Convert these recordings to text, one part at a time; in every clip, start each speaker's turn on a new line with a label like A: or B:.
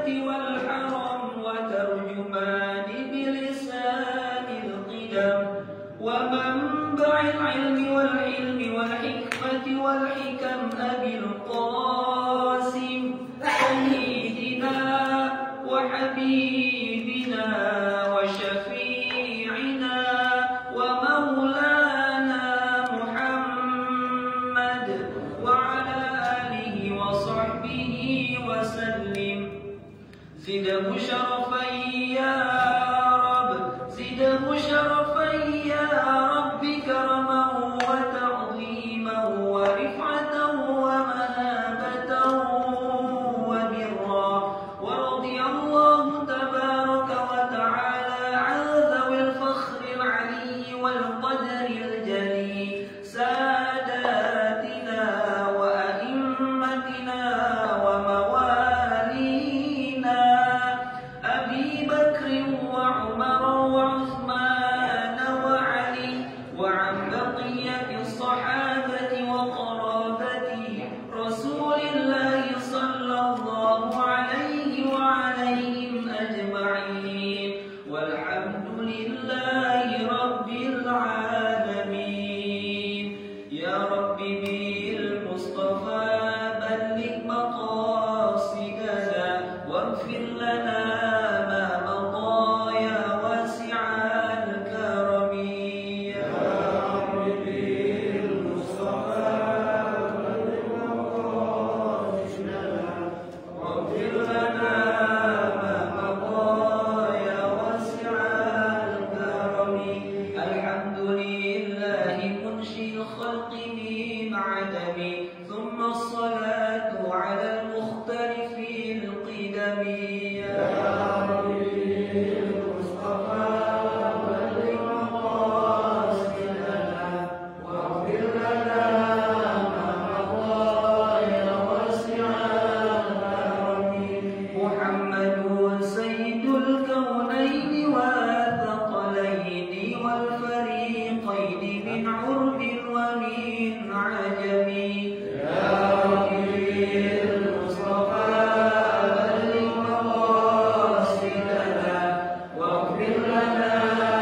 A: والحرم وترجمان بلسان القدم ومنبع العلم والحلم والحكمة والحكم أبي القاسم سيدنا وحبيبنا وشفيعنا ومولانا محمد وعلى آله وصحبه وسلم. زده شرفا يا رب، زده شرفا يا رب، كرما وتعظيما ورفعة ومهابة وبرا. ورضي الله تبارك وتعالى عن ذوي الفخر العلي والقدر الجلي ساداتنا وأئمتنا وموالينا أبي بكر وعمر وعثمان وعلي وعن بقية الصحابة وقرابة رسول الله صلى الله عليه وعليهم أجمعين، والحمد لله رب العالمين. يا رب بالمصطفى بلغ مقاصدنا واغفر لنا ما مضى يا واسع الكرم. يا رب بالمصطفى بلغ مقاصدنا واغفر لنا ما مضى يا واسع الكرم. الحمد لله منشئ الخلق من عدم، ثم الصلاة على المختلف القدم. يا رب بالمصطفى بلغ مقاصدنا واغفر لنا ما مضى يا واسع الكرم. محمد سيد الكونين والثقلين والفريقين من عرب ومن عجم. يا رب بالمصطفى بلغ مقاصدنا واغفر لنا ما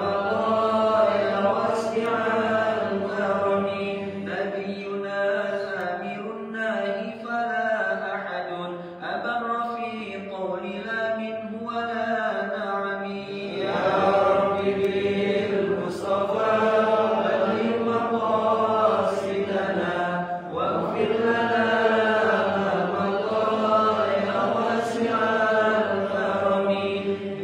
A: مضى يا واسع الكرم. نبينا الآمر الناهي فلا أحد أبر في قول لا منه ولا نعم. يا رب بالمصطفى بلغ مقاصدنا واغفر لنا ما مضى يا واسع الكرم.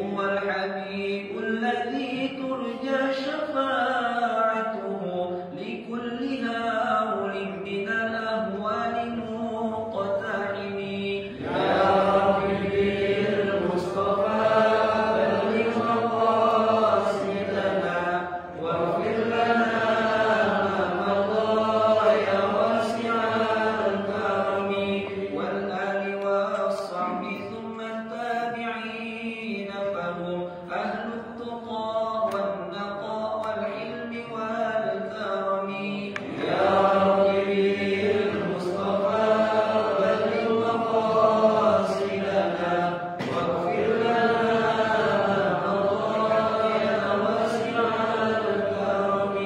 A: هو الحبيب الذي ترجى شفاعته لكل هول من الأهوال مقتحم. يا رب بالمصطفى بلغ مقاصدنا واغفر لنا ما مضى يا واسع الكرم. والآل والصحب ثم التابعين فهم أهل التقى والنقى والحلم والكرم. يا رب بالمصطفى بلغ مقاصدنا واغفر لنا ما مضى يا واسع الكرم.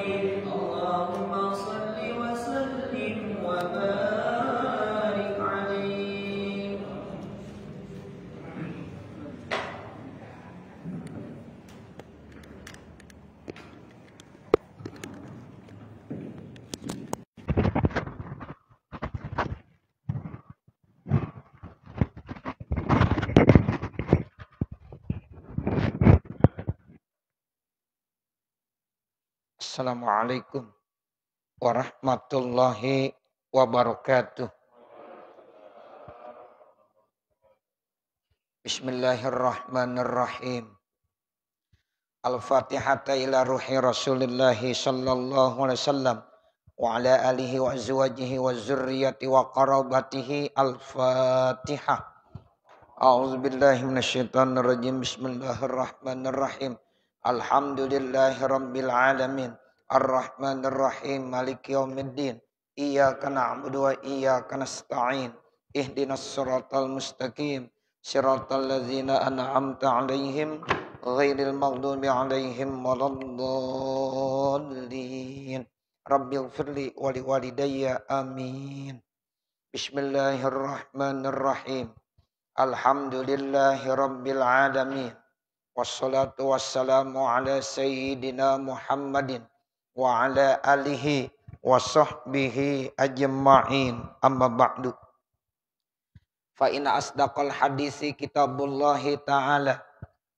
A: اللهم صل وسلم وبارك عليه.
B: Assalamualaikum warahmatullahi wabarakatuh. Bismillahirrahmanirrahim. Al-Fatihata ila ruhi Rasulillah sallallahu alaihi wasallam wa ala alihi wa azwajihi wa zurriyyati wa qarabatihi. Al-Fatihah. A'udzu billahi minasyaitonir rajim. Bismillahirrahmanirrahim. Alhamdulillahi rabbil alamin. Ar-Rahmanir Rahim. Maliki yaumiddin. Iyyaka na'budu wa iyyaka nasta'in. Ihdinas siratal mustaqim. Siratal ladzina an'amta 'alaihim ghairil maghdubi 'alaihim waladdallin. Rabbighfirli wa liwalidayya amin. Bismillahirrahmanirrahim. Alhamdulillahi rabbil alamin. Wassalatu wassalamu ala sayyidina Muhammadin wa ala alihi wa sahbihi ajma'in. Amma ba'du. Fa inna asdaqal hadisi kitabullahi ta'ala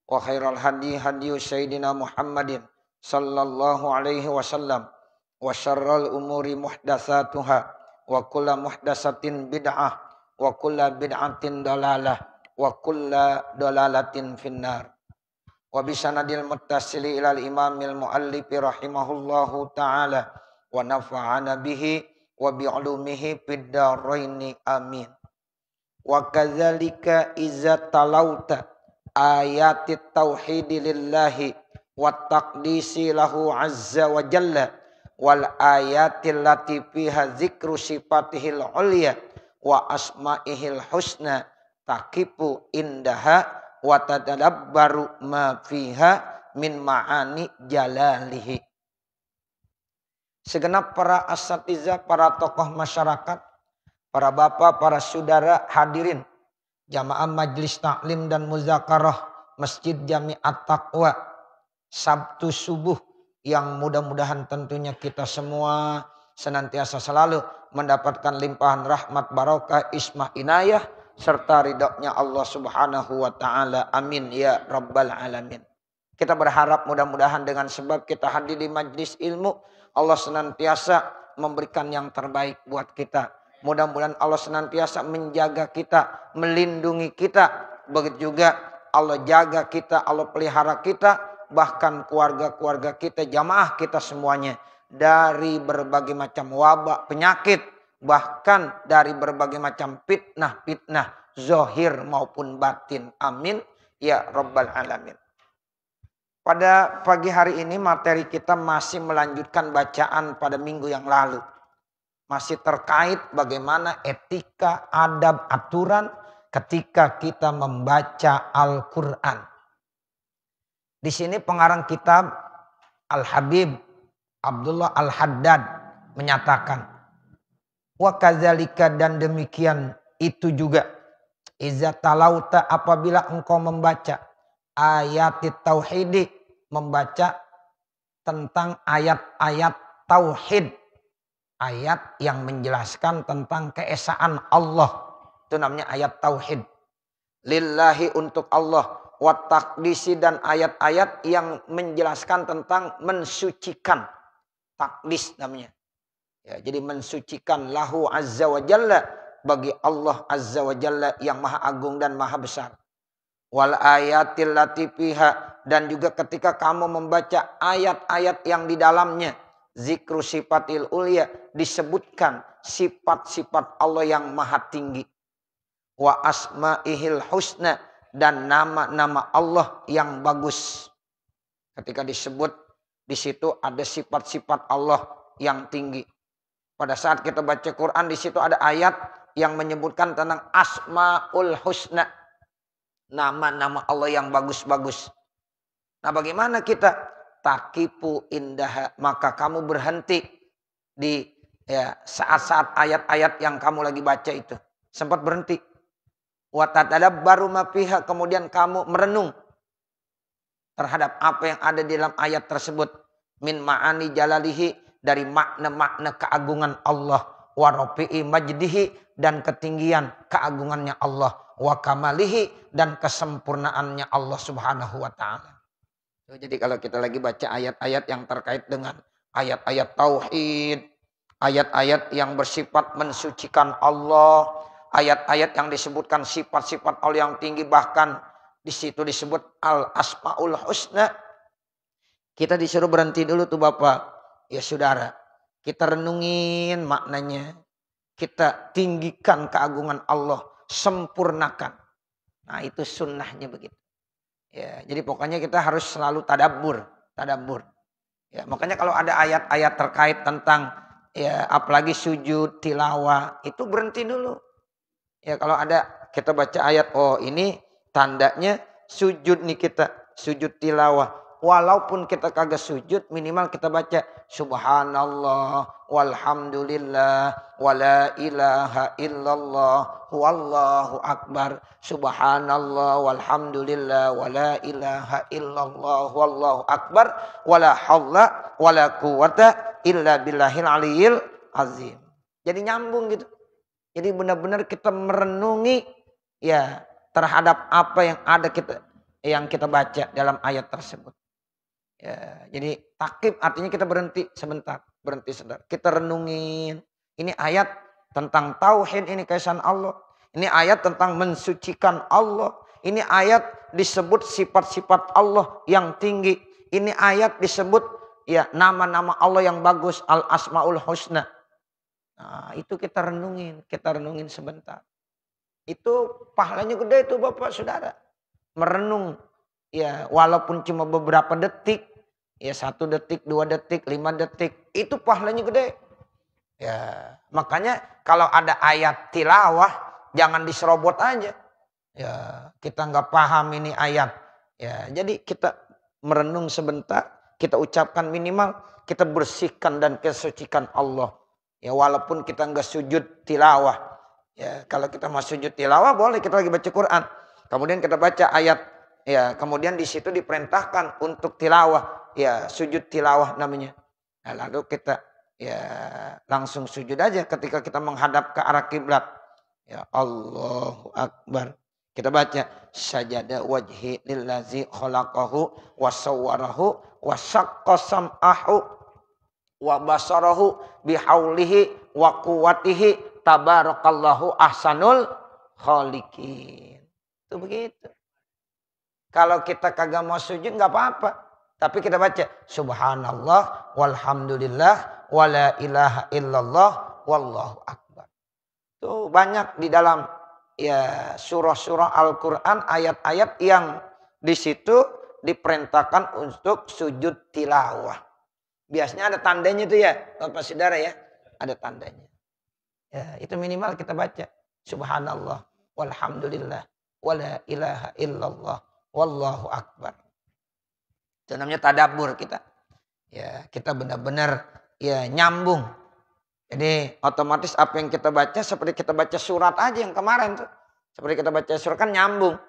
B: wa khairal hadi hadiyu sayyidina Muhammadin sallallahu alaihi wasallam wa syarral umuri muhdatsatuha wa kullu muhdatsatin bid'ah wa kullu bid'atin dalalah wa kullu dalalatin finnar. Wa bisanadil muttasili ilal imamil muallifi rahimahullahu ta'ala wa nafa'ana bihi wa bi'ulumihi fid dharaini amin. Wa kadzalika iza talauta ayatit tauhidi lillahi wa taqdisi lahu azza wa jalla wal ayatil lati fiha dzikru sifatihil ulya wa asma'ihil husna taqifu indaha wa tadabbaru ma fiha min ma'ani jalalihi. Segenap para asatidzah, para tokoh masyarakat, para bapak, para saudara hadirin jamaah majlis taklim dan muzakarah Masjid Jami'at Taqwa Sabtu subuh yang mudah-mudahan tentunya kita semua senantiasa selalu mendapatkan limpahan rahmat barokah ismah inayah serta ridhonya Allah Subhanahu wa taala. Amin ya rabbal alamin. Kita berharap mudah-mudahan dengan sebab kita hadir di majlis ilmu, Allah senantiasa memberikan yang terbaik buat kita. Mudah-mudahan Allah senantiasa menjaga kita, melindungi kita. Begitu juga Allah jaga kita, Allah pelihara kita, bahkan keluarga-keluarga kita, jamaah kita semuanya dari berbagai macam wabah, penyakit, bahkan dari berbagai macam fitnah zahir maupun batin. Amin ya rabbal alamin. Pada pagi hari ini materi kita masih melanjutkan bacaan pada minggu yang lalu. Masih terkait bagaimana etika, adab, aturan ketika kita membaca Al-Quran. Di sini pengarang kitab Al-Habib Abdullah Al-Haddad menyatakan, wa kadzalika, dan demikian itu juga, iza talauta, apabila engkau membaca ayatit tauhidi, membaca tentang ayat-ayat tauhid, ayat yang menjelaskan tentang keesaan Allah, itu namanya ayat tauhid. Lillahi, untuk Allah, wa taqdisi, dan ayat-ayat yang menjelaskan tentang mensucikan, takdis namanya. Ya, jadi mensucikan lahu azza wa jalla, bagi Allah azza wa jalla yang maha agung dan maha besar. Wal ayatil latifiha, dan juga ketika kamu membaca ayat-ayat yang di dalamnya zikru sifatil ulya, disebutkan sifat-sifat Allah yang maha tinggi. Wa asma'ihil husna, dan nama-nama Allah yang bagus. Ketika disebut di situ ada sifat-sifat Allah yang tinggi. Pada saat kita baca Quran di situ ada ayat yang menyebutkan tentang asma'ul husna, nama-nama Allah yang bagus-bagus. Nah, bagaimana kita? Taqifu indaha, maka kamu berhenti di saat-saat ayat-ayat yang kamu lagi baca itu. Sempat berhenti. Wa tatadabbaru ma fiha, kemudian kamu merenung terhadap apa yang ada di dalam ayat tersebut. Min ma'ani jalalihi, dari makna-makna keagungan Allah. Wa rafi'i majdihi, dan ketinggian keagungannya Allah. Wa kamalihi, dan kesempurnaannya Allah subhanahu wa ta'ala. Jadi kalau kita lagi baca ayat-ayat yang terkait dengan ayat-ayat tauhid, ayat-ayat yang bersifat mensucikan Allah, ayat-ayat yang disebutkan sifat-sifat Allah yang tinggi, bahkan di situ disebut al-asmaul husna, kita disuruh berhenti dulu tuh Bapak, ya saudara. Kita renungin maknanya, kita tinggikan keagungan Allah, sempurnakan. Nah, itu sunnahnya begitu. Ya, jadi pokoknya kita harus selalu tadabbur. Ya, makanya kalau ada ayat-ayat terkait tentang ya apalagi sujud, tilawah, itu berhenti dulu. Ya, kalau ada kita baca ayat, oh ini tandanya sujud nih kita, sujud tilawah. Walaupun kita kagak sujud, minimal kita baca subhanallah walhamdulillah wala ilaha illallah wallahu akbar. Subhanallah walhamdulillah wala ilaha illallah wallahu akbar wala haula wala quwata illa billahil aliyil azim. Jadi nyambung gitu. Jadi benar-benar kita merenungi ya terhadap apa yang kita baca dalam ayat tersebut. Ya, jadi takib artinya kita berhenti sebentar, kita renungin. Ini ayat tentang tauhid, ini keesaan Allah. Ini ayat tentang mensucikan Allah. Ini ayat disebut sifat-sifat Allah yang tinggi. Ini ayat disebut ya nama-nama Allah yang bagus, al-asmaul husna. Nah, itu kita renungin sebentar. Itu pahalanya gede itu Bapak Saudara. Merenung ya walaupun cuma beberapa detik, ya 1 detik, 2 detik, 5 detik, itu pahalanya gede. Ya, makanya kalau ada ayat tilawah jangan diserobot aja. Ya, kita nggak paham ini ayat. Ya, jadi kita merenung sebentar, kita ucapkan minimal, kita bersihkan dan kesucikan Allah. Ya, walaupun kita nggak sujud tilawah. Ya, kalau kita mau sujud tilawah boleh, kita lagi baca Quran. Kemudian kita baca ayat, ya, kemudian di situ diperintahkan untuk tilawah, ya, sujud tilawah namanya. Nah, lalu kita ya langsung sujud aja ketika kita menghadap ke arah kiblat. Ya, Allahu Akbar. Kita baca sajada wajhi lillazi khalaqahu wa sawwarahu wa syaqqa sam'ahu wa basarahu bihaulihi wa quwwatihi tabarakallahu ahsanul khaliqin. Itu begitu. Kalau kita kagak mau sujud nggak apa-apa. Tapi kita baca subhanallah walhamdulillah wala ilaha illallah wallahu akbar. Itu banyak di dalam ya surah-surah Al-Quran ayat-ayat yang di situ diperintahkan untuk sujud tilawah. Biasanya ada tandanya itu ya Bapak Saudara ya. Ada tandanya. Ya, itu minimal kita baca subhanallah walhamdulillah wala ilaha illallah wallahu akbar. Itu namanya tadabbur kita. Ya, kita benar-benar ya nyambung. Jadi otomatis apa yang kita baca seperti kita baca surat aja yang kemarin tuh. Seperti kita baca surat kan nyambung.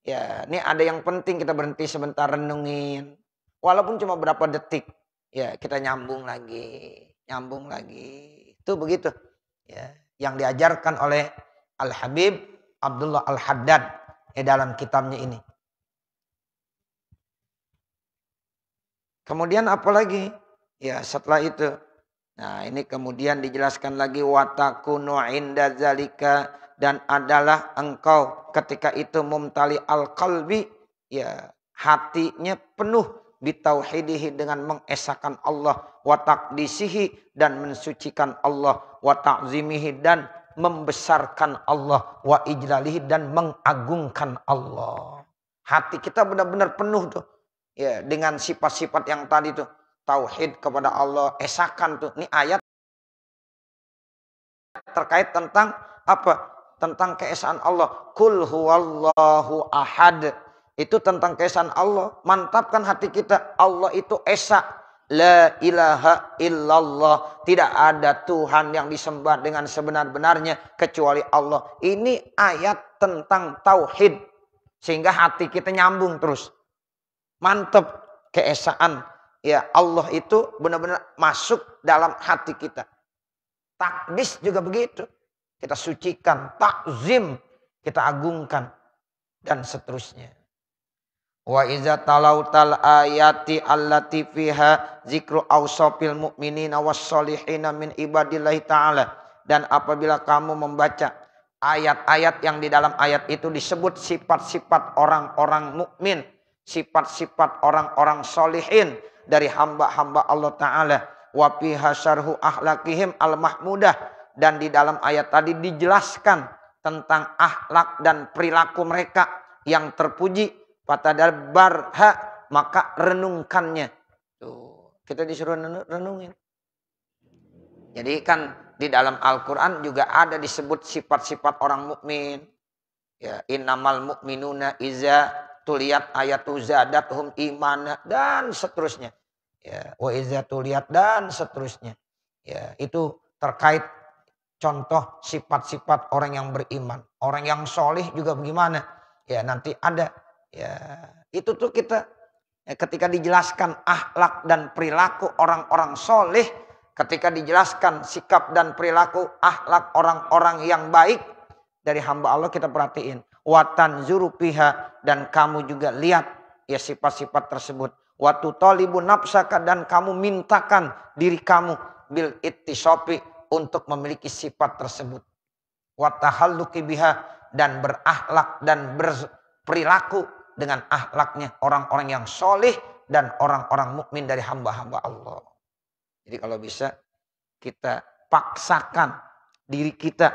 B: Ya, ini ada yang penting kita berhenti sebentar renungin. Walaupun cuma berapa detik. Ya, kita nyambung lagi. Itu begitu. Ya, yang diajarkan oleh Al-Habib Abdullah Al-Haddad dalam kitabnya ini. Kemudian apa lagi? Ya, setelah itu. Nah, ini kemudian dijelaskan lagi watakunu inda zalika, dan adalah engkau ketika itu mumtali al-qalbi, ya, hatinya penuh bitauhidihi dengan mengesahkan Allah, wa taqdisihi dan mensucikan Allah, wa ta'zimihi dan membesarkan Allah, wa ijlalihi dan mengagungkan Allah. Hati kita benar-benar penuh tuh. Ya, dengan sifat-sifat yang tadi tuh, tauhid kepada Allah, esakan tuh. Ini ayat terkait tentang apa? Tentang keesaan Allah. Qul huwallahu ahad. Itu tentang keesaan Allah. Mantapkan hati kita. Allah itu esa. La ilaha illallah. Tidak ada Tuhan yang disembah dengan sebenar-benarnya kecuali Allah. Ini ayat tentang tauhid. Sehingga hati kita nyambung terus. Mantap keesaan ya Allah itu benar-benar masuk dalam hati kita. Takdis juga begitu. Kita sucikan, takzim, kita agungkan dan seterusnya. Wa iza talautal ayati allati fiha zikru awsafil mu'minina was-solihina min ibadillahi ta'ala, dan apabila kamu membaca ayat-ayat yang di dalam ayat itu disebut sifat-sifat orang-orang mukmin, sifat-sifat orang-orang solihin dari hamba-hamba Allah Ta'ala. Wa fiha syarhu akhlaqihim al-mahmudah, dan di dalam ayat tadi dijelaskan tentang akhlak dan perilaku mereka yang terpuji. Fatadabbarha, maka renungkannya. Tuh, kita disuruh renungin. Jadi kan di dalam Al-Quran juga ada disebut sifat-sifat orang mukmin. Ya, innamal mu'minuna iza tuliyat ayatu zadathum imana dan seterusnya. Ya, wa iza tuliyat dan seterusnya. Ya, itu terkait contoh sifat-sifat orang yang beriman. Orang yang solih juga bagaimana? Ya, nanti ada. Ya, itu tuh kita ketika dijelaskan akhlak dan perilaku orang-orang soleh, ketika dijelaskan sikap dan perilaku akhlak orang-orang yang baik dari hamba Allah, kita perhatiin. Watan zurupiha, dan kamu juga lihat ya sifat-sifat tersebut. Watu tolibu nafsaka, dan kamu mintakan diri kamu bil ittisopi untuk memiliki sifat tersebut. Watahalluki biha, dan berakhlak dan berperilaku dengan akhlaknya orang-orang yang soleh dan orang-orang mukmin dari hamba-hamba Allah. Jadi kalau bisa kita paksakan diri kita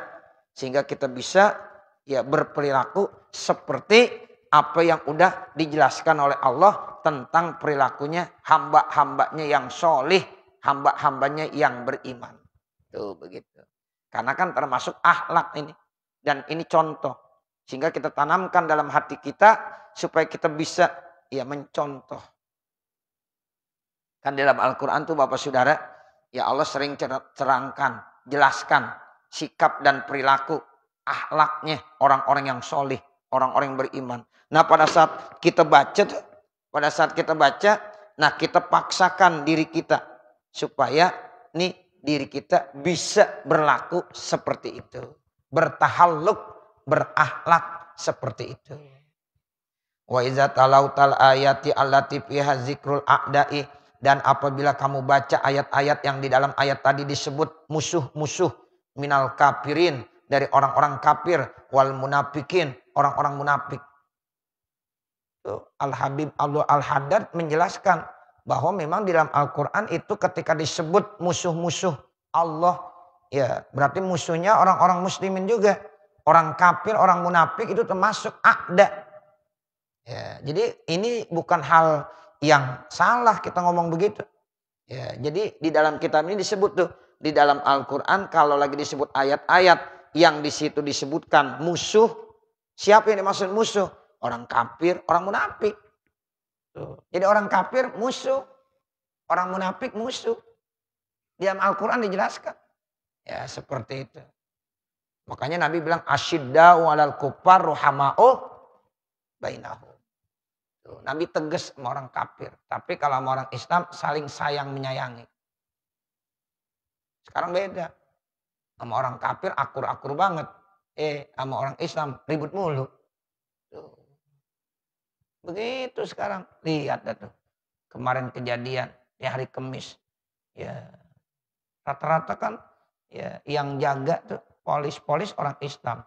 B: sehingga kita bisa ya berperilaku seperti apa yang udah dijelaskan oleh Allah tentang perilakunya hamba-hambanya yang soleh, hamba-hambanya yang beriman. Tuh begitu. Karena kan termasuk akhlak ini. Dan ini contoh. Sehingga kita tanamkan dalam hati kita supaya kita bisa ya mencontoh. Kan dalam Al-Quran tuh Bapak Saudara, ya Allah sering cerangkan, jelaskan sikap dan perilaku akhlaknya orang-orang yang soleh, orang-orang yang beriman. Nah pada saat kita baca, nah kita paksakan diri kita supaya nih diri kita bisa berlaku seperti itu, bertahalluk, berakhlak seperti itu. Wa iza talautal ayati allati fiha zikrul a'da'i, dan apabila kamu baca ayat-ayat yang di dalam ayat tadi disebut musuh-musuh minal kafirin, dari orang-orang kafir, wal munafikin, orang-orang munafik. Al-Habib Al-Haddad menjelaskan bahwa memang di dalam Al-Quran itu ketika disebut musuh-musuh Allah, ya berarti musuhnya orang-orang muslimin juga. Orang kafir, orang munafik itu termasuk a'da. Ya, jadi ini bukan hal yang salah kita ngomong begitu. Ya, jadi di dalam kitab ini disebut tuh, di dalam Al-Quran kalau lagi disebut ayat-ayat yang di situ disebutkan musuh, siapa yang dimaksud musuh? Orang kafir, orang munafik. Tuh. Jadi orang kafir musuh, orang munafik musuh. Di dalam Al-Quran dijelaskan. Ya seperti itu. Makanya Nabi bilang asyidda'u 'alal kuffar ruhama'u bainahum. Nabi tegas sama orang kafir. Tapi kalau sama orang Islam saling sayang menyayangi. Sekarang beda. Sama orang kafir akur-akur banget. Sama orang Islam ribut mulu. Tuh. Begitu sekarang. Lihat tuh. Kemarin kejadian di hari Kamis. Ya. Rata-rata kan ya yang jaga tuh polis-polis orang Islam.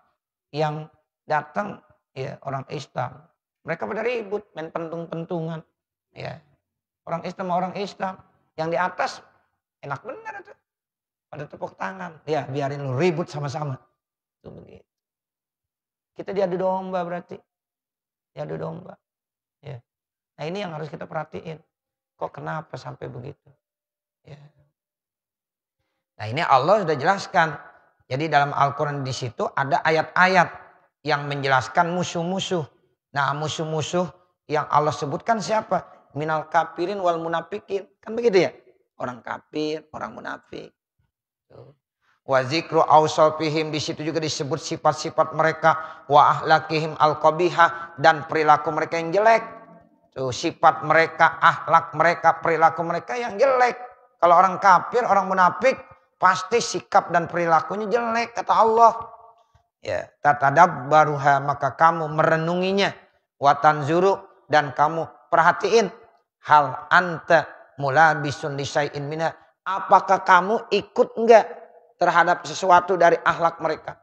B: Yang datang ya orang Islam. Mereka pada ribut, main pentung-pentungan. Ya. Orang Islam sama orang Islam. Yang di atas enak bener tuh. Pada tepuk tangan. Ya biarin lu ribut sama-sama. Itu begitu. Kita diadu domba berarti. Diadu domba. Ya. Nah ini yang harus kita perhatiin. Kok kenapa sampai begitu? Ya. Nah ini Allah sudah jelaskan. Jadi dalam Al-Quran di situ ada ayat-ayat yang menjelaskan musuh-musuh. Nah musuh-musuh yang Allah sebutkan siapa? Minal kafirin wal munafikin. Kan begitu ya? Orang kafir, orang munafik. Wa zikru awsafihim, di situ juga disebut sifat-sifat mereka, wa ahlakihim al-qabihah, dan perilaku mereka yang jelek. Tuh, sifat mereka, akhlak mereka, perilaku mereka yang jelek. Kalau orang kafir, orang munafik pasti sikap dan perilakunya jelek kata Allah. Ya, tatadabbaruha, maka kamu merenunginya, wa tanzuru, dan kamu perhatiin, hal anta mulabisun lisai'in minha, apakah kamu ikut enggak terhadap sesuatu dari akhlak mereka?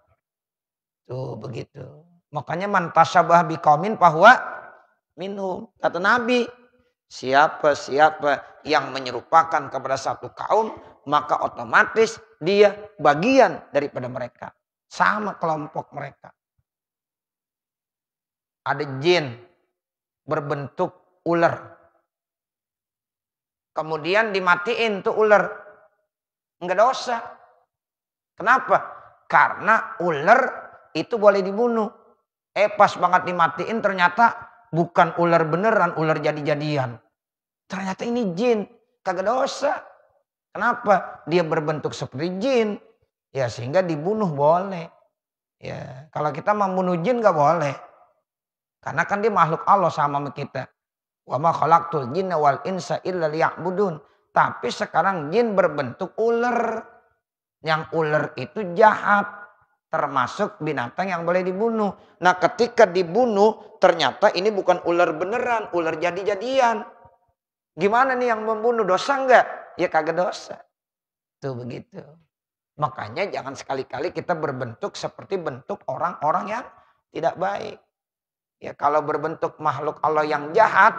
B: Tuh begitu. Makanya man tasyabah biqaumin fahuwa minhum. Kata Nabi, siapa yang menyerupakan kepada satu kaum, maka otomatis dia bagian daripada mereka. Sama kelompok mereka. Ada jin berbentuk ular. Kemudian dimatiin tuh ular. Enggak dosa. Kenapa? Karena ular itu boleh dibunuh. Pas banget dimatiin ternyata bukan ular beneran, ular jadi-jadian. Ternyata ini jin, kagak dosa. Kenapa? Dia berbentuk seperti jin. Ya sehingga dibunuh boleh. Ya, kalau kita membunuh jin gak boleh. Karena kan dia makhluk Allah sama kita. Wa ma khalaqtul jinna wal insa illa liya'budun. Tapi sekarang jin berbentuk ular. Yang ular itu jahat. Termasuk binatang yang boleh dibunuh. Nah ketika dibunuh ternyata ini bukan ular beneran. Ular jadi-jadian. Gimana nih yang membunuh? Dosa enggak? Ya kagak dosa. Tuh begitu. Makanya jangan sekali-kali kita berbentuk seperti bentuk orang-orang yang tidak baik. Ya kalau berbentuk makhluk Allah yang jahat.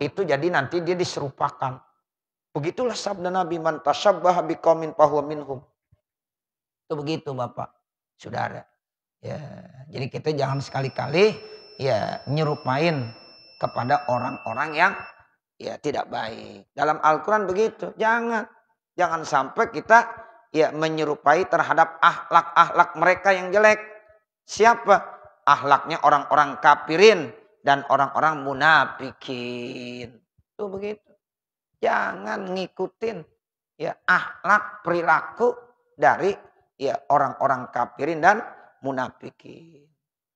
B: Itu jadi nanti dia diserupakan. Begitulah sabda Nabi. Man tasyabbaha biqaumin fahuwa minhum. Itu begitu Bapak. Saudara, ya, jadi kita jangan sekali-kali ya nyerupain kepada orang-orang yang ya tidak baik. Dalam Al-Quran begitu, jangan sampai kita ya menyerupai terhadap akhlak-akhlak mereka yang jelek. Siapa? Akhlaknya orang-orang kafirin dan orang-orang munafikin. Itu begitu. Jangan ngikutin ya akhlak perilaku dari ya orang-orang kafirin dan munafikin.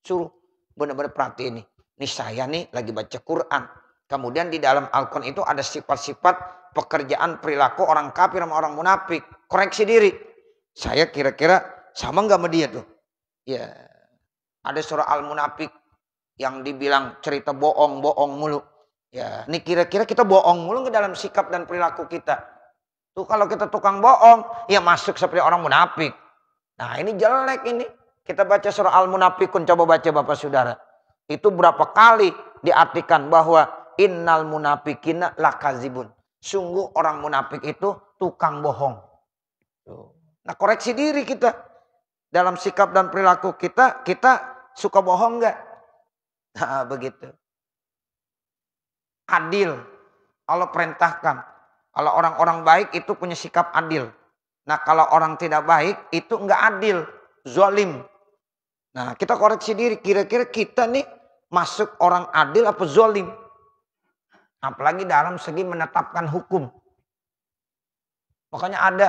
B: Suruh benar-benar perhatiin nih. Nih saya nih lagi baca Quran. Kemudian di dalam Al-Quran itu ada sifat-sifat pekerjaan perilaku orang kafir sama orang munafik. Koreksi diri. Saya kira-kira sama nggak sama dia tuh? Ya. Ada surah Al-Munafik yang dibilang cerita bohong mulu. Ya, ini kira-kira kita bohong mulu nggak dalam sikap dan perilaku kita? Tuh kalau kita tukang bohong, ya masuk seperti orang munafik. Nah ini jelek ini. Kita baca surah Al-Munafikun. Coba baca Bapak Saudara. Itu berapa kali diartikan bahwa innal munafikina lakazibun. Sungguh orang munafik itu tukang bohong. Nah koreksi diri kita. Dalam sikap dan perilaku kita suka bohong nggak? Nah begitu. Adil. Allah perintahkan. Kalau orang-orang baik itu punya sikap adil. Nah kalau orang tidak baik itu enggak adil, zalim. Nah kita koreksi diri, kira-kira kita nih masuk orang adil apa zalim? Apalagi dalam segi menetapkan hukum. Makanya ada,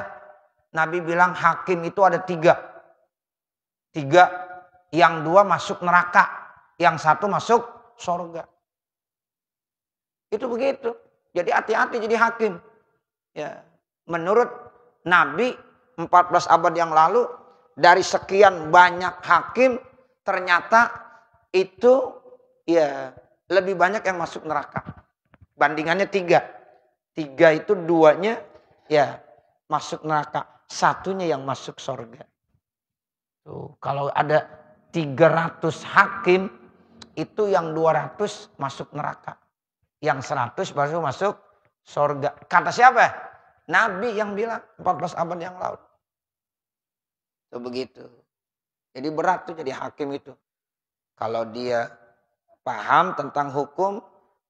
B: Nabi bilang hakim itu ada 3. 3, yang 2 masuk neraka, yang 1 masuk surga. Itu begitu. Jadi hati-hati jadi hakim. Ya, menurut Nabi 14 abad yang lalu dari sekian banyak hakim ternyata itu ya lebih banyak yang masuk neraka. Bandingannya 3. 3 itu 2-nya ya masuk neraka. 1-nya yang masuk surga. Tuh, kalau ada 300 hakim itu yang 200 masuk neraka. Yang 100 baru masuk surga. Kata siapa? Nabi yang bilang 14 abad yang lalu. Itu begitu. Jadi berat tuh jadi hakim itu. Kalau dia paham tentang hukum,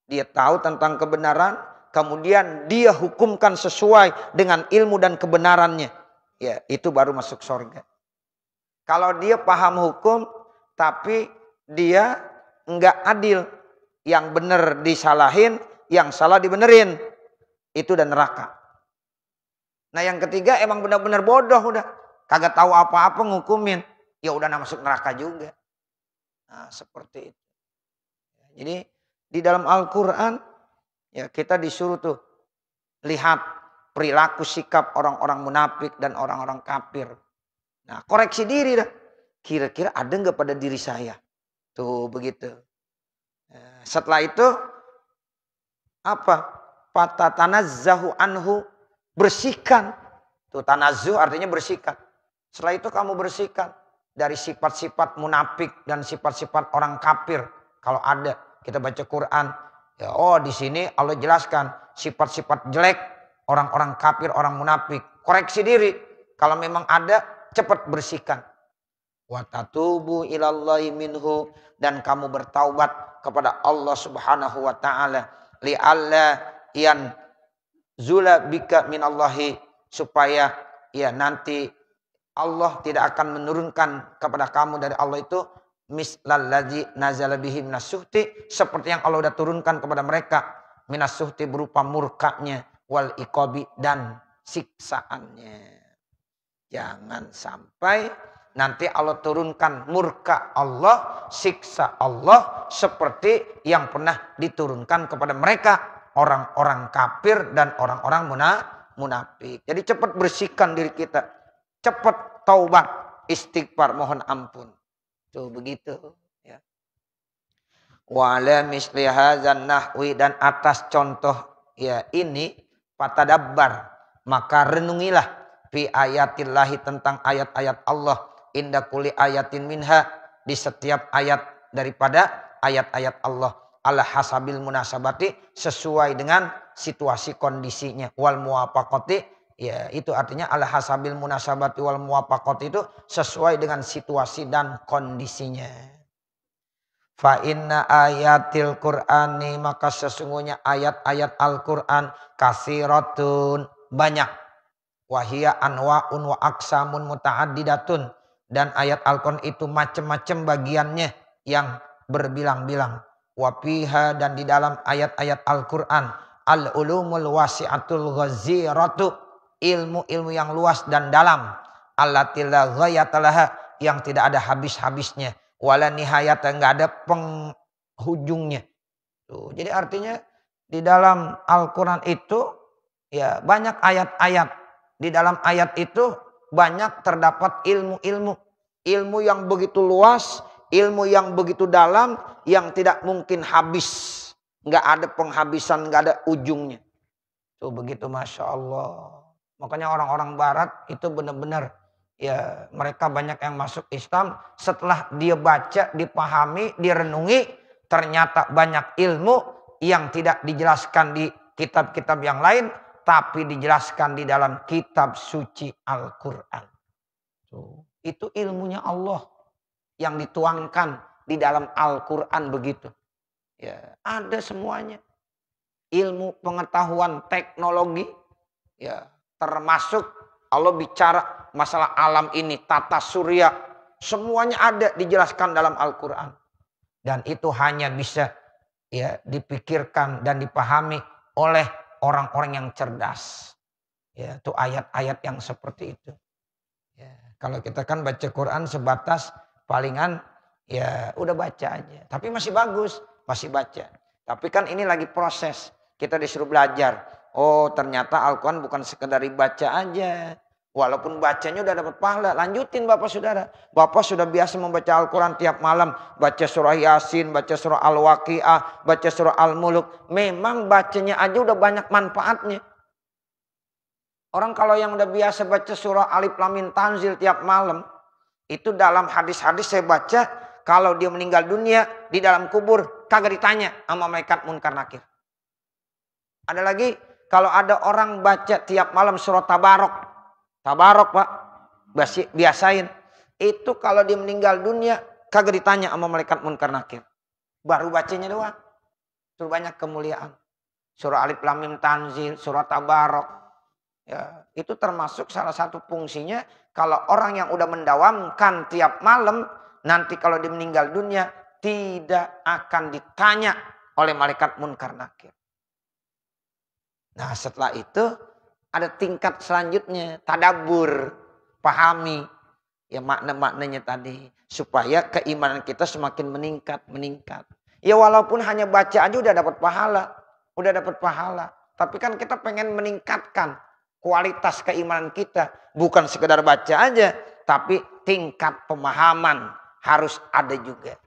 B: dia tahu tentang kebenaran, kemudian dia hukumkan sesuai dengan ilmu dan kebenarannya. Ya, itu baru masuk surga. Kalau dia paham hukum, tapi dia enggak adil. Yang benar disalahin, yang salah dibenerin. Itu dan neraka. Nah yang ketiga emang benar-benar bodoh udah. Kagak tahu apa-apa ngukumin. Ya udah masuk neraka juga. Nah seperti itu. Jadi di dalam Al-Quran ya kita disuruh tuh lihat perilaku sikap orang-orang munafik dan orang-orang kafir. Nah koreksi diri dah. Kira-kira ada nggak pada diri saya? Tuh begitu. Setelah itu apa? Fatatanazzahu anhu, bersihkan. Tuh tanazzuh artinya bersihkan. Setelah itu kamu bersihkan dari sifat-sifat munafik dan sifat-sifat orang kafir. Kalau ada kita baca Quran, ya oh di sini Allah jelaskan sifat-sifat jelek orang-orang kafir, orang munafik. Koreksi diri. Kalau memang ada cepat bersihkan. Wa tatubu ilallahi minhu, dan kamu bertaubat kepada Allah Subhanahu wa taala li'alla yan zula bika minallahi, supaya ya nanti Allah tidak akan menurunkan kepada kamu dari Allah itu Mislalladzi nazala bihi minasuhti, seperti yang Allah sudah turunkan kepada mereka minasuhti berupa murkanya wal iqabi dan siksaannya. Jangan sampai nanti Allah turunkan murka Allah, siksa Allah seperti yang pernah diturunkan kepada mereka orang-orang kafir dan orang-orang munafik. Jadi cepat bersihkan diri kita, cepat taubat, istighfar, mohon ampun. Tuh begitu ya. Wa ala misli hadzan nahwi, dan atas contoh ya ini fatadabbar, maka renungilah fi ayatillahi, tentang ayat-ayat Allah, inda kulli ayatin minha, di setiap ayat daripada ayat-ayat Allah, ala hasabil munasabati, sesuai dengan situasi kondisinya, wal muwafaqati, ya itu artinya ala hasabil munasabati wal muwafaqati, itu sesuai dengan situasi dan kondisinya. Fa inna ayatil Qur'ani, maka sesungguhnya ayat-ayat Al-Qur'an katsiratun, banyak, wahia anwa'un wa aksamun muta'addidatun, dan ayat Al-Qur'an itu macam-macam bagiannya yang berbilang-bilang. Wa fiha, dan di dalam ayat-ayat Al-Qur'an al-ulumul wasi'atul ghaziratu, ilmu-ilmu yang luas dan dalam, allati la ghayatalaha, yang tidak ada habis-habisnya, wala nihayata, enggak ada penghujungnya. Tuh, jadi artinya di dalam Al-Qur'an itu ya banyak ayat-ayat. Di dalam ayat itu banyak terdapat ilmu-ilmu. Ilmu yang begitu luas, ilmu yang begitu dalam, yang tidak mungkin habis. Enggak ada penghabisan, enggak ada ujungnya. Tuh begitu, Masya Allah. Makanya orang-orang barat itu benar-benar ya, mereka banyak yang masuk Islam setelah dia baca, dipahami, direnungi, ternyata banyak ilmu yang tidak dijelaskan di kitab-kitab yang lain, tapi dijelaskan di dalam kitab suci Al-Quran. Itu ilmunya Allah yang dituangkan di dalam Al-Quran begitu. Ya, ada semuanya. Ilmu, pengetahuan, teknologi, ya termasuk Allah bicara masalah alam ini, tata surya, semuanya ada dijelaskan dalam Al-Quran. Dan itu hanya bisa ya dipikirkan dan dipahami oleh orang-orang yang cerdas. Ya, itu ayat-ayat yang seperti itu. Ya, kalau kita kan baca Quran sebatas palingan ya udah baca aja. Tapi masih bagus, masih baca. Tapi kan ini lagi proses. Kita disuruh belajar. Oh, ternyata Al-Quran bukan sekedar dibaca aja. Walaupun bacanya udah dapat pahala, lanjutin Bapak Saudara. Bapak sudah biasa membaca Al-Quran tiap malam. Baca surah Yasin, baca surah Al-Waqi'ah, baca surah Al-Muluk. Memang bacanya aja udah banyak manfaatnya. Orang kalau yang udah biasa baca surah Alif Lam Mim Tanzil tiap malam. Itu dalam hadis-hadis saya baca, kalau dia meninggal dunia di dalam kubur, kagak ditanya sama malaikat Munkar Nakir. Ada lagi, kalau ada orang baca tiap malam surah Tabarok. Tabarok Pak, biasain. Itu kalau dia meninggal dunia, kagak ditanya sama malaikat Munkar Nakir. Baru bacanya doang. Itu banyak kemuliaan. Surah Alif Lam Mim Tanzil, surah Tabarok. Ya, itu termasuk salah satu fungsinya. Kalau orang yang udah mendawamkan tiap malam, nanti kalau dia meninggal dunia, tidak akan ditanya oleh malaikat Munkar Nakir. Nah setelah itu ada tingkat selanjutnya, tadabbur, pahami ya makna-maknanya tadi, supaya keimanan kita semakin meningkat. Ya walaupun hanya baca aja udah dapat pahala, tapi kan kita pengen meningkatkan kualitas keimanan kita, bukan sekedar baca aja, tapi tingkat pemahaman harus ada juga.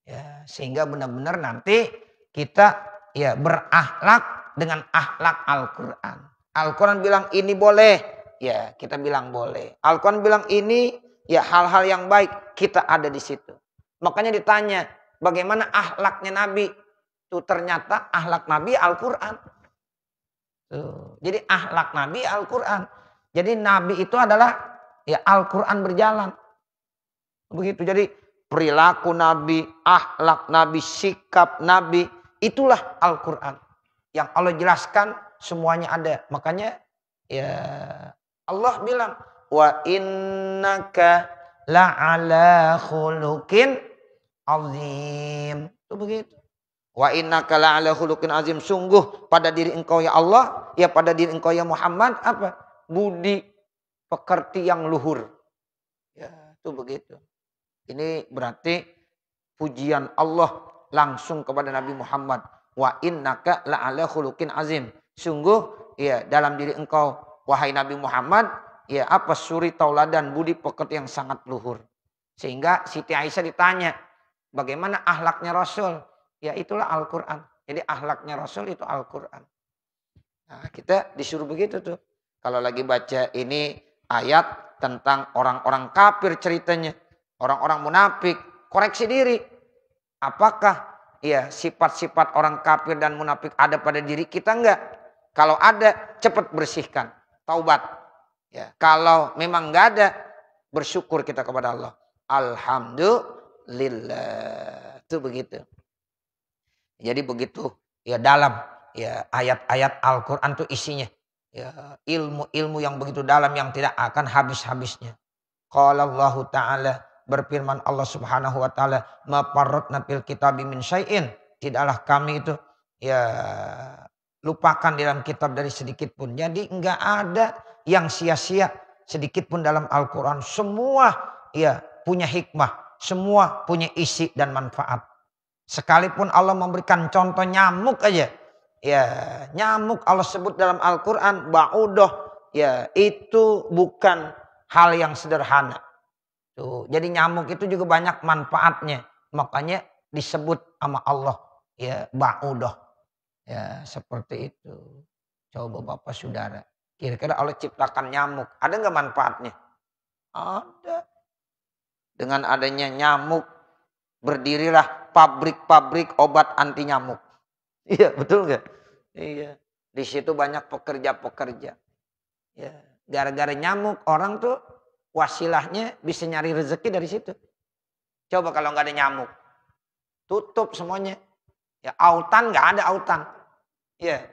B: Ya, sehingga benar-benar nanti kita ya berakhlak dengan akhlak Al-Quran. Al-Quran bilang ini boleh, ya kita bilang boleh. Al-Quran bilang ini ya hal-hal yang baik, kita ada di situ. Makanya ditanya, bagaimana akhlaknya Nabi? Tuh ternyata akhlak Nabi Al-Quran. Jadi akhlak Nabi Al-Quran. Jadi Nabi itu adalah ya Al-Quran berjalan. Begitu. Jadi perilaku Nabi, akhlak Nabi, sikap Nabi, itulah Al-Quran. Yang Allah jelaskan semuanya ada. Makanya ya Allah bilang wa innaka la'ala khuluqin azim. Itu begitu. Wa innaka la'ala khuluqin azim. Sungguh pada diri engkau ya Allah, ya pada diri engkau ya Muhammad, apa? Budi pekerti yang luhur. Ya, itu begitu. Ini berarti pujian Allah langsung kepada Nabi Muhammad. Wa innaka la'ala khuluqin azim. Sungguh ya dalam diri engkau wahai Nabi Muhammad, ya apa suri tauladan budi pekerti yang sangat luhur. Sehingga Siti Aisyah ditanya, bagaimana akhlaknya Rasul? Ya itulah Al-Quran. Jadi akhlaknya Rasul itu Al-Quran. Nah, kita disuruh begitu tuh. Kalau lagi baca ini ayat tentang orang-orang kafir ceritanya. Orang-orang munafik. Koreksi diri. Apakah ya sifat-sifat orang kafir dan munafik ada pada diri kita enggak? Kalau ada, cepat bersihkan. Taubat. Ya, kalau memang enggak ada, bersyukur kita kepada Allah. Alhamdulillah. Itu begitu. Jadi begitu ya dalam ya ayat-ayat Al-Qur'an itu isinya ya ilmu-ilmu yang begitu dalam yang tidak akan habis-habisnya. Qala Allah Ta'ala, berfirman Allah Subhanahu wa taala, ma farratna fil kitabi min syai'in, tidaklah kami itu ya lupakan di dalam kitab dari sedikit pun. Jadi enggak ada yang sia-sia sedikit pun dalam Al-Qur'an. Semua ya punya hikmah, semua punya isi dan manfaat. Sekalipun Allah memberikan contoh nyamuk aja. Ya, nyamuk Allah sebut dalam Al-Quran. Ba'udoh. Ya, itu bukan hal yang sederhana. Tuh, jadi nyamuk itu juga banyak manfaatnya. Makanya disebut sama Allah. Ya, ba'udoh. Ya, seperti itu. Coba Bapak Saudara. Kira-kira Allah ciptakan nyamuk. Ada nggak manfaatnya? Ada. Dengan adanya nyamuk, berdirilah pabrik-pabrik obat anti nyamuk. Iya, betul nggak? Iya. Di situ banyak pekerja-pekerja. Ya, gara-gara nyamuk orang tuh wasilahnya bisa nyari rezeki dari situ. Coba kalau nggak ada nyamuk, tutup semuanya. Ya, autan nggak ada autan. Ya,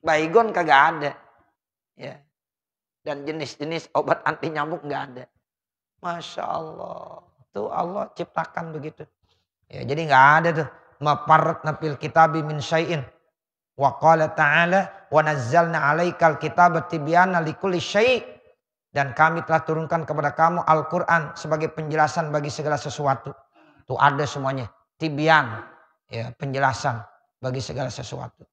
B: baygon kagak ada. Ya, dan jenis-jenis obat anti nyamuk nggak ada. Masya Allah. Tuh Allah ciptakan begitu. Ya, jadi nggak ada tuh. Mafarratna fil kitabi min syai'in. Wa qala ta'ala wa nazzalna 'alaikal kitaba tibyana likulli syai'. Dan kami telah turunkan kepada kamu Al-Qur'an sebagai penjelasan bagi segala sesuatu. Tuh ada semuanya. Tibyan, ya, penjelasan bagi segala sesuatu.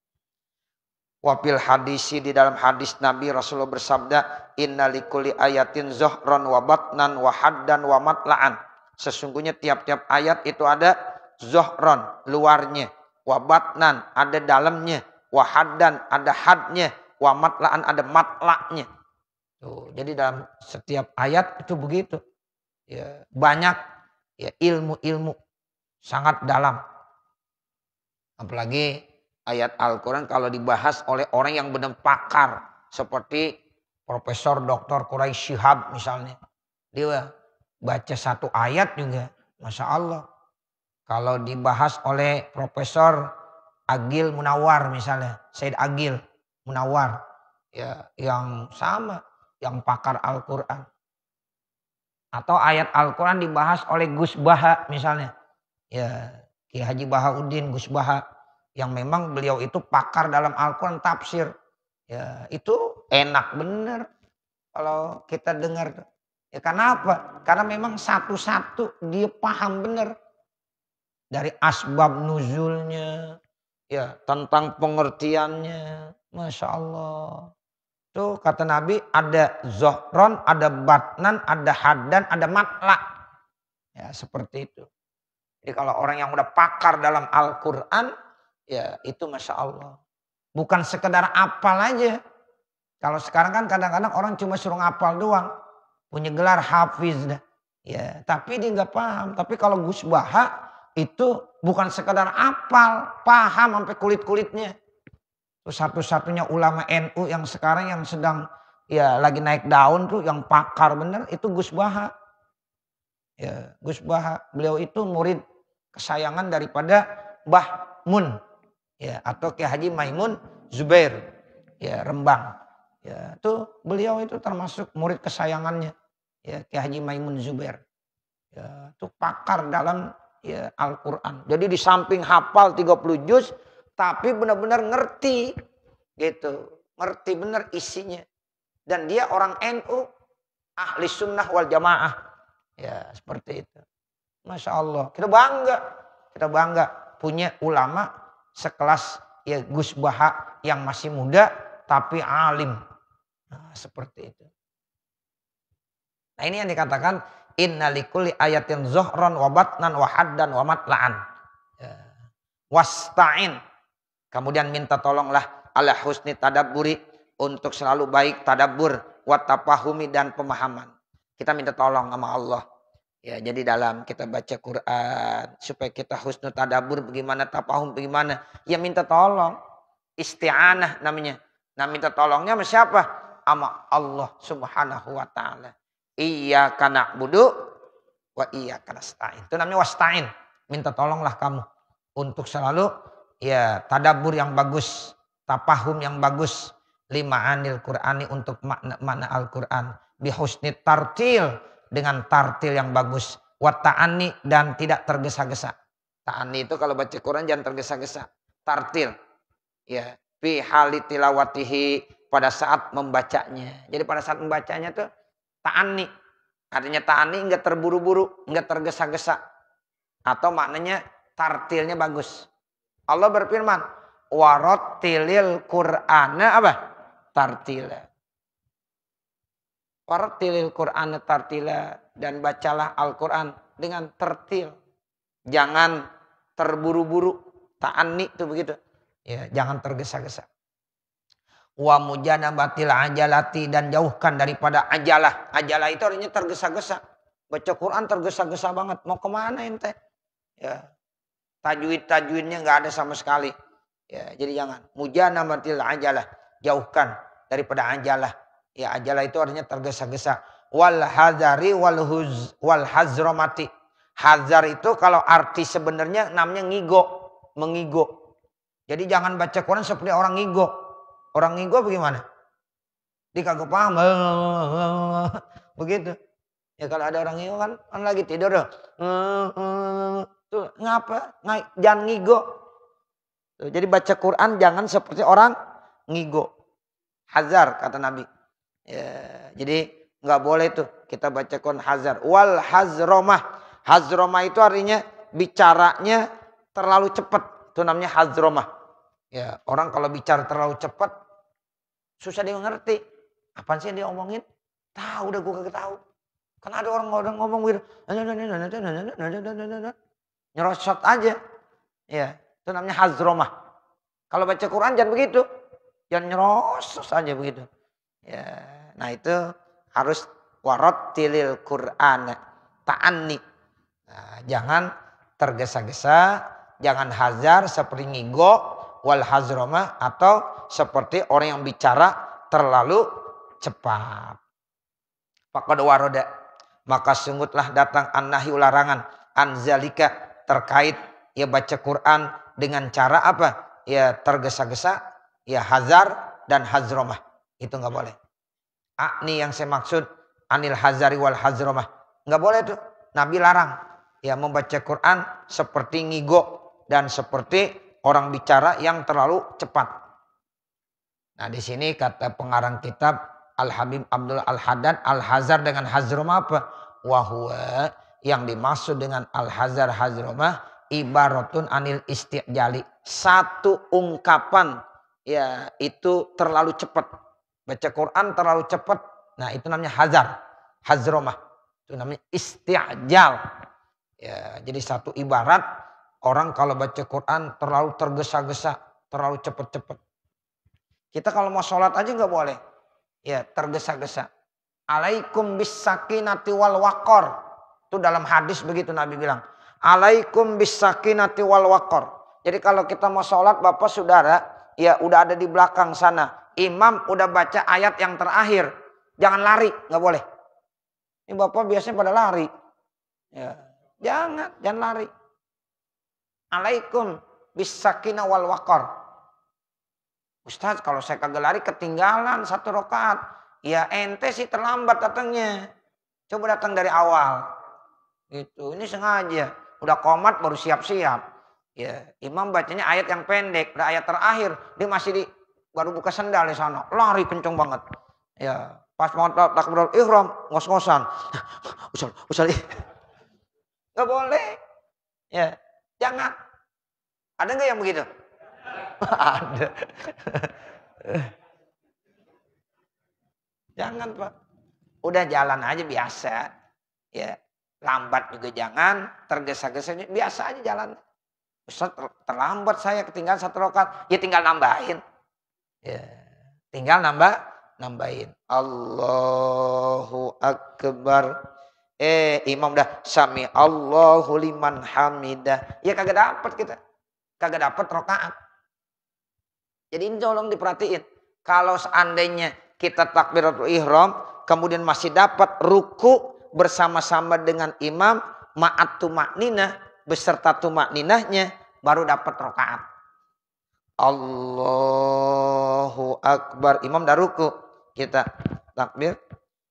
B: Wa fil hadisi, di dalam hadis Nabi Rasulullah bersabda, inna likulli ayatin zuhran wa batnan wa haddan wa matla'an. Sesungguhnya tiap-tiap ayat itu ada zuhran, luarnya, wa batnan, ada dalamnya, wa haddan, ada hadnya, wa matla'an, ada matla'nya. Tuh, jadi dalam setiap ayat itu begitu. Ya, banyak ya ilmu-ilmu sangat dalam. Apalagi ayat Al-Quran kalau dibahas oleh orang yang benar pakar. Seperti Profesor Dr. Quraisy Shihab misalnya. Dia baca satu ayat juga, Masya Allah. Kalau dibahas oleh Profesor Agil Munawar misalnya, Said Agil Munawar, ya, yang sama, yang pakar Al-Quran. Atau ayat Al-Quran dibahas oleh Gus Baha misalnya, ya, Ki Haji Bahauddin Gus Baha, yang memang beliau itu pakar dalam Al-Quran tafsir. Ya, itu enak bener kalau kita dengar. Ya, kenapa? Karena memang satu-satu dia paham benar. Dari asbab nuzulnya, ya, tentang pengertiannya. Masya Allah. Tuh kata Nabi ada zohron, ada batnan, ada haddan, ada matla. Ya, seperti itu. Jadi kalau orang yang udah pakar dalam Al-Quran, ya itu Masya Allah. Bukan sekedar hafal aja. Kalau sekarang kan kadang-kadang orang cuma suruh ngapal doang. Punya gelar hafiz. Ya, tapi dia nggak paham. Tapi kalau Gus Baha itu bukan sekedar hafal, paham sampai kulit-kulitnya. Satu-satunya ulama NU yang sekarang yang sedang ya lagi naik daun tuh, yang pakar bener itu Gus Baha. Ya, Gus Baha, beliau itu murid kesayangan daripada Mbah Mun, ya, atau Ki Haji Maimun Zubair, ya, Rembang. Ya, tuh beliau itu termasuk murid kesayangannya, ya, Ki Haji Maimun Zubair. Ya, tuh pakar dalam ya Al-Quran. Jadi di samping hafal 30 juz, tapi benar-benar ngerti gitu. Ngerti benar isinya. Dan dia orang NU, ahli sunnah wal jamaah. Ya seperti itu. Masya Allah. Kita bangga punya ulama sekelas ya Gus Baha yang masih muda tapi alim. Nah, seperti itu. Nah ini yang dikatakan inna likulli ayatin zuhran wa batnan wa haddan wa matla'an. Ya. Wasta'in. Kemudian minta tolonglah ala husni tadabburi untuk selalu baik tadabbur wa tafahumi dan pemahaman. Kita minta tolong sama Allah. Ya, jadi dalam kita baca Quran supaya kita husnul tadabbur bagaimana, tafahum bagaimana, ya minta tolong. Isti'anah namanya. Nah, minta tolongnya sama siapa? Sama Allah Subhanahu wa taala. Iyyaka na'budu wa iyyaka nasta'in. Itu namanya wasta'in. Minta tolonglah kamu untuk selalu ya tadabbur yang bagus, tafahum yang bagus, lima'anil Qur'ani untuk makna Al-Qur'an, bihusni tartil dengan tartil yang bagus, wa ta'ani dan tidak tergesa-gesa. Ta'ani itu kalau baca Quran jangan tergesa-gesa. Tartil. Ya, fi hali tilawatihi pada saat membacanya. Jadi pada saat membacanya tuh ta'ani. Artinya ta'ani enggak terburu-buru, enggak tergesa-gesa. Atau maknanya tartilnya bagus. Allah berfirman, warattilil Qur'ana apa? Tartila. Warattilil Qur'ana tartila, dan bacalah Al-Qur'an dengan tertil. Jangan terburu-buru. Ta'ani itu begitu. Ya, jangan tergesa-gesa. Wa mujanabatil ajalati, dan jauhkan daripada ajalah. Ajalah itu artinya tergesa-gesa. Baca Quran tergesa-gesa banget. Mau kemana ente? Ya. Tajwid-tajwidnya nggak ada sama sekali. Ya, jadi jangan. Mujanabatil ajalah. Jauhkan daripada ajalah. Ya, ajalah itu artinya tergesa-gesa. Wal hazari wal hazromati. Hazar itu kalau arti sebenarnya namanya ngigo. Mengigo. Jadi jangan baca Quran seperti orang ngigo. Orang ngigo bagaimana? Dia kagak paham. Begitu. Ya kalau ada orang ngigo kan lagi tidur. Tuh, ngapa? Jangan ngigo. Tuh, jadi baca Quran jangan seperti orang ngigo. Hazar kata Nabi. Ya, jadi nggak boleh tuh kita baca Quran hazar. Wal hazromah. Hazromah itu artinya bicaranya terlalu cepat. Itu namanya hazromah. Ya, orang kalau bicara terlalu cepat susah dia ngerti. Apaan sih yang dia omongin? Tahu udah gue kagak tahu. Kan ada orang ngomong gitu. Nyerosot aja. Ya, itu namanya hazromah. Kalau baca Quran jangan begitu. Jangan nyerosot aja begitu. Ya, nah itu harus warattilil Qur'an ta'anni. Nah, jangan tergesa-gesa, jangan hazar seperti ngigo. Wal hazromah atau seperti orang yang bicara terlalu cepat. Faqad waroda, maka sungguhlah datang an-nahyu larangan anzalika terkait ya baca Quran dengan cara apa? Ya tergesa-gesa, ya hazar dan hazromah. Itu enggak boleh. Ini yang saya maksud anil hazari wal hazromah. Enggak boleh tuh. Nabi larang ya membaca Quran seperti ngigo dan seperti orang bicara yang terlalu cepat. Nah di sini kata pengarang kitab Al-Habib Abdul Al-Haddad, al-hazar dengan hazromah apa? Wahwa, yang dimaksud dengan al-hazar hazromah ibaratun anil isti'jali. Satu ungkapan ya itu terlalu cepat. Baca Quran terlalu cepat. Nah itu namanya hazar, hazromah. Itu namanya isti'jal. Ya, jadi satu ibarat orang kalau baca Quran terlalu tergesa-gesa, terlalu cepat-cepat. Kita kalau mau sholat aja nggak boleh. Ya tergesa-gesa. Alaikum bis sakinati wal waqar. Itu dalam hadis begitu Nabi bilang. Alaikum bis sakinati wal waqar. Jadi kalau kita mau sholat bapak saudara, ya udah ada di belakang sana. Imam udah baca ayat yang terakhir. Jangan lari, nggak boleh. Ini bapak biasanya pada lari. Ya, jangan lari. Alaikum bis sakinah wal waqar. Ustaz kalau saya kagak lari ketinggalan 1 rakaat. Ya ente sih terlambat datangnya. Coba datang dari awal. Gitu. Ini sengaja. Udah qomat baru siap-siap. Ya, imam bacanya ayat yang pendek, udah ayat terakhir, dia masih baru buka sendal di sana, lari kenceng banget. Ya, pas mau takbiratul ihram, ngos-ngosan. Usal. Nggak boleh. Ya, jangan. Ada nggak yang begitu? Ada. Jangan, Pak. Udah jalan aja biasa. Ya, lambat juga jangan, tergesa-gesa biasa aja jalan. Ustaz, terlambat saya ketinggalan 1 rakaat. Ya tinggal nambahin. Ya, tinggal nambahin. Allahu Akbar. Imam dah sami Allahu liman hamidah. Ya kagak dapat kita. Kagak dapat rakaat. Jadi ini tolong diperhatiin. Kalau seandainya kita takbiratul ihram, kemudian masih dapat ruku bersama-sama dengan imam, ma'at tumakninah, beserta tumakninahnya, baru dapat rakaat. Allahu Akbar. Imam dah ruku. Kita takbir,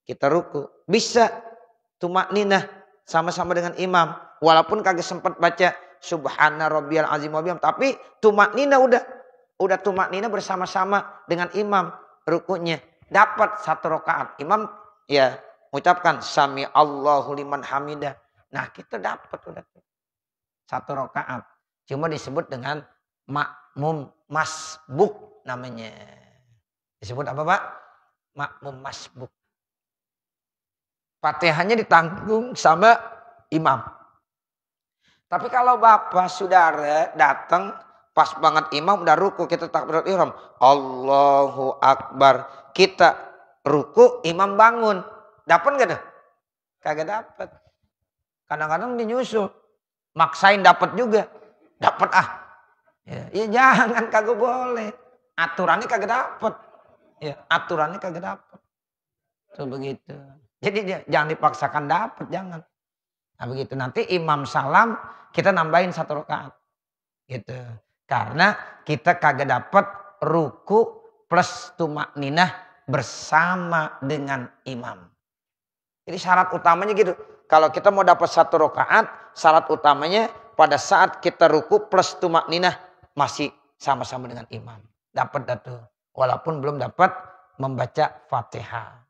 B: kita ruku. Bisa tumakninah sama-sama dengan imam. Walaupun kagak sempat baca Subhana rabbiyal azim wa bihamdihi, tapi tumakninah udah tumakninah bersama-sama dengan imam rukunya. Dapat 1 rakaat. Imam ya ucapkan sami Allahu liman hamidah. Nah, kita dapat udah 1 rakaat. Cuma disebut dengan makmum masbuk namanya. Disebut apa, Pak? Makmum masbuk. Fatihahnya ditanggung sama imam. Tapi kalau bapak saudara datang pas banget imam udah ruku, kita takbiratul ihram, Allahu Akbar, kita ruku, imam bangun, dapat nggak tuh? Kagak dapat. Kadang-kadang dinyusul, maksain dapat juga, dapat ya jangan, kagak boleh, aturannya kagak dapat, ya aturannya kagak dapat, tuh begitu. Jadi jangan dipaksakan dapat, jangan. Nah begitu, nanti imam salam kita nambahin 1 rakaat. Gitu. Karena kita kagak dapat ruku plus tumakninah bersama dengan imam. Jadi syarat utamanya gitu. Kalau kita mau dapat 1 rakaat, syarat utamanya pada saat kita ruku plus tumakninah masih sama-sama dengan imam. Dapat tuh. Walaupun belum dapat membaca Fatihah.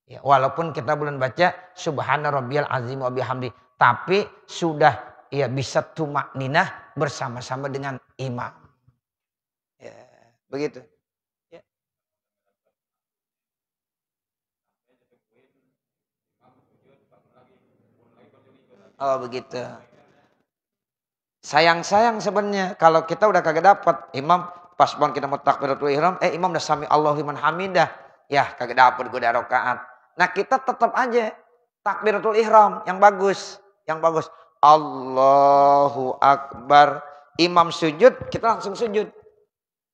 B: Ya, walaupun kita belum baca Subhana rabbiyal azim wa bihamdihi, tapi sudah ya bisa tumakninah bersama-sama dengan imam. Ya, begitu. Ya. Oh, begitu. Sayang sebenarnya kalau kita udah kagak dapat imam pas banget kita mau takbiratul ihram, imam udah sami Allahu liman hamidah. Ya, kagak dapat gue udah rakaat. Nah, kita tetap aja takbiratul ihram yang bagus, Allahu Akbar. Imam sujud, kita langsung sujud.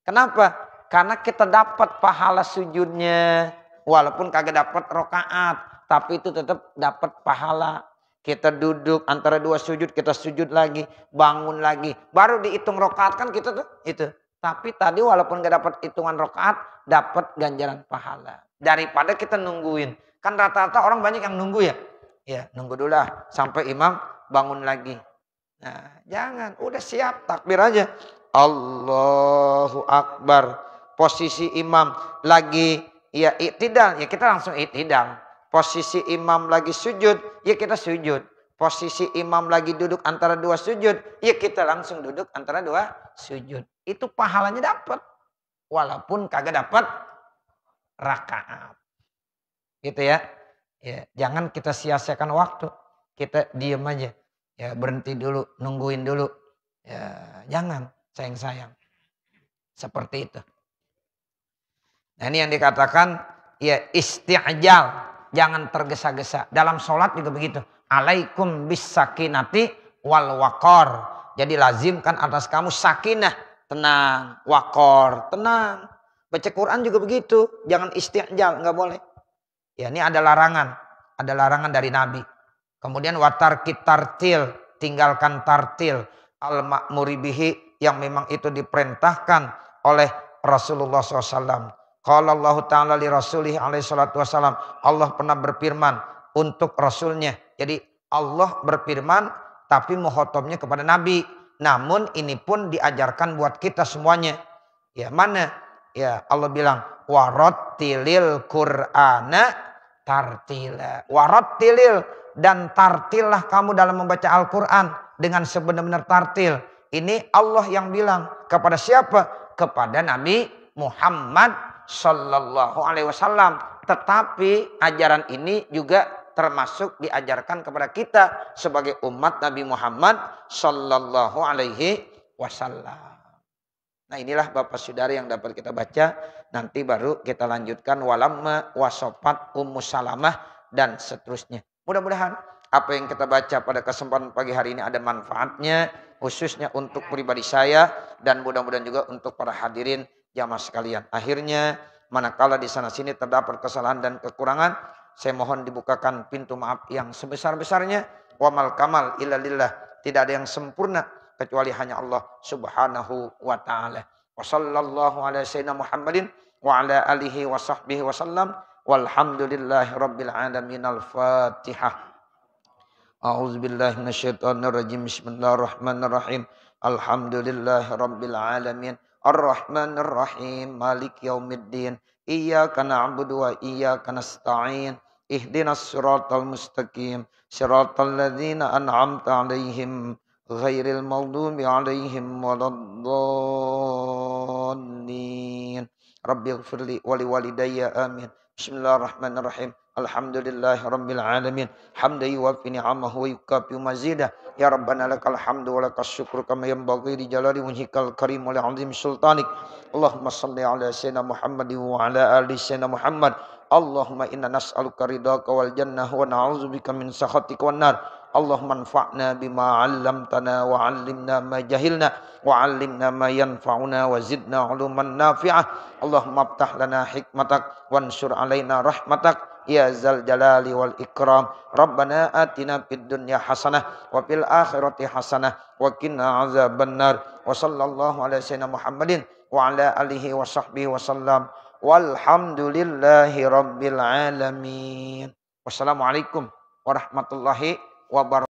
B: Kenapa? Karena kita dapat pahala sujudnya. Walaupun kagak dapat rakaat, tapi itu tetap dapat pahala. Kita duduk antara 2 sujud, kita sujud lagi, bangun lagi. Baru dihitung rakaat kan kita tuh itu. Tapi tadi walaupun gak dapat hitungan rakaat, dapat ganjaran pahala. Daripada kita nungguin. Kan rata-rata orang banyak yang nunggu ya. Ya, nunggu dulu lah sampai imam bangun lagi. Nah, jangan, udah siap takbir aja. Allahu Akbar. Posisi imam lagi ya i'tidal, ya kita langsung i'tidal. Posisi imam lagi sujud, ya kita sujud. Posisi imam lagi duduk antara 2 sujud, ya kita langsung duduk antara 2 sujud. Itu pahalanya dapat. Walaupun kagak dapat rakaat. Gitu ya. Ya, jangan kita sia-siakan waktu. Kita diem aja. Ya, berhenti dulu, nungguin dulu. Ya, jangan sayang-sayang. Seperti itu. Nah, ini yang dikatakan ya isti'jal, jangan tergesa-gesa. Dalam sholat juga begitu. Alaikum bis sakinati wal waqar. Jadi lazimkan atas kamu sakinah, tenang, waqar, tenang. Baca Quran juga begitu, jangan isti'jal, nggak boleh. Ya, ini ada larangan dari Nabi. Kemudian watarkit tartil, tinggalkan tartil, al-ma'muri bihi, yang memang itu diperintahkan oleh Rasulullah SAW. Qala Allah Ta'ala li rasulih alaihi salatu wassalam, Allah pernah berfirman untuk Rasulnya. Jadi Allah berfirman tapi muhotomnya kepada Nabi. Namun ini pun diajarkan buat kita semuanya. Ya mana? Ya Allah bilang warattilil Qur'ana tartila. Warattilil, dan tartillah kamu dalam membaca Al-Quran dengan sebenar-benar tartil. Ini Allah yang bilang kepada siapa? Kepada Nabi Muhammad Sallallahu Alaihi Wasallam. Tetapi ajaran ini juga termasuk diajarkan kepada kita sebagai umat Nabi Muhammad Sallallahu Alaihi Wasallam. Nah inilah Bapak Saudara yang dapat kita baca. Nanti baru kita lanjutkan walamma wasofat Ummu Salamah dan seterusnya. Mudah-mudahan apa yang kita baca pada kesempatan pagi hari ini ada manfaatnya. Khususnya untuk pribadi saya. Dan mudah-mudahan juga untuk para hadirin jamaah sekalian. Akhirnya manakala di sana sini terdapat kesalahan dan kekurangan, saya mohon dibukakan pintu maaf yang sebesar-besarnya. Wa mal kamal illa lillah. Tidak ada yang sempurna kecuali hanya Allah Subhanahu wa taala. Wa sallallahu ala sayyidina Muhammadin wa ala alihi wa sahbihi wa sallam. Walhamdulillahi rabbil alamin. Al-Fatihah. A'udzu billahi minasyaitonir rajim. Bismillahirrahmanirrahim. Alhamdulillahi rabbil alamin. Ar-Rahmanir Rahim. Maliki yaumiddin. Iyyaka na'budu wa iyyaka nasta'in. Ihdinas siratal mustaqim. Siratal ladzina an'amta 'alaihim ghairil maghdubi 'alaihim waladdallin. Rabbighfirli wa liwalidayya amin. Bismillahirrahmanirrahim. Alhamdulillahirabbil alamin. Hamdan yuwaffi ni'amahu wa yukafi mazidah. Ya Rabbana lakal hamdu wa lakas syukru kama yanbaghi li jalali wajhikal karim wa li 'azimi sultanik. Allahumma shalli ala sayyidina Muhammadin wa ala ali sayyidina Muhammad. Allahumma inna nas'aluka ridhaka wal jannah wa na'udzubika min sakhatika wan nar. Allahumma anfa'na bima 'allamtana wa 'allimna ma jahilna wa 'allimna ma yanfa'una wa zidna 'uluman nafi'ah. Allahumma aftah lana hikmatak wansur 'alaina rahmatak ya zal jalali wal ikram. Rabbana atina fid dunya hasanah wa fil akhirati hasanah wa qina azabannar. Wa sallallahu ala sayyidina Muhammadin wa ala alihi wa sahbihi wa sallam. Walhamdulillahi rabbil alamin. Wassalamualaikum warahmatullahi wabarakatuh.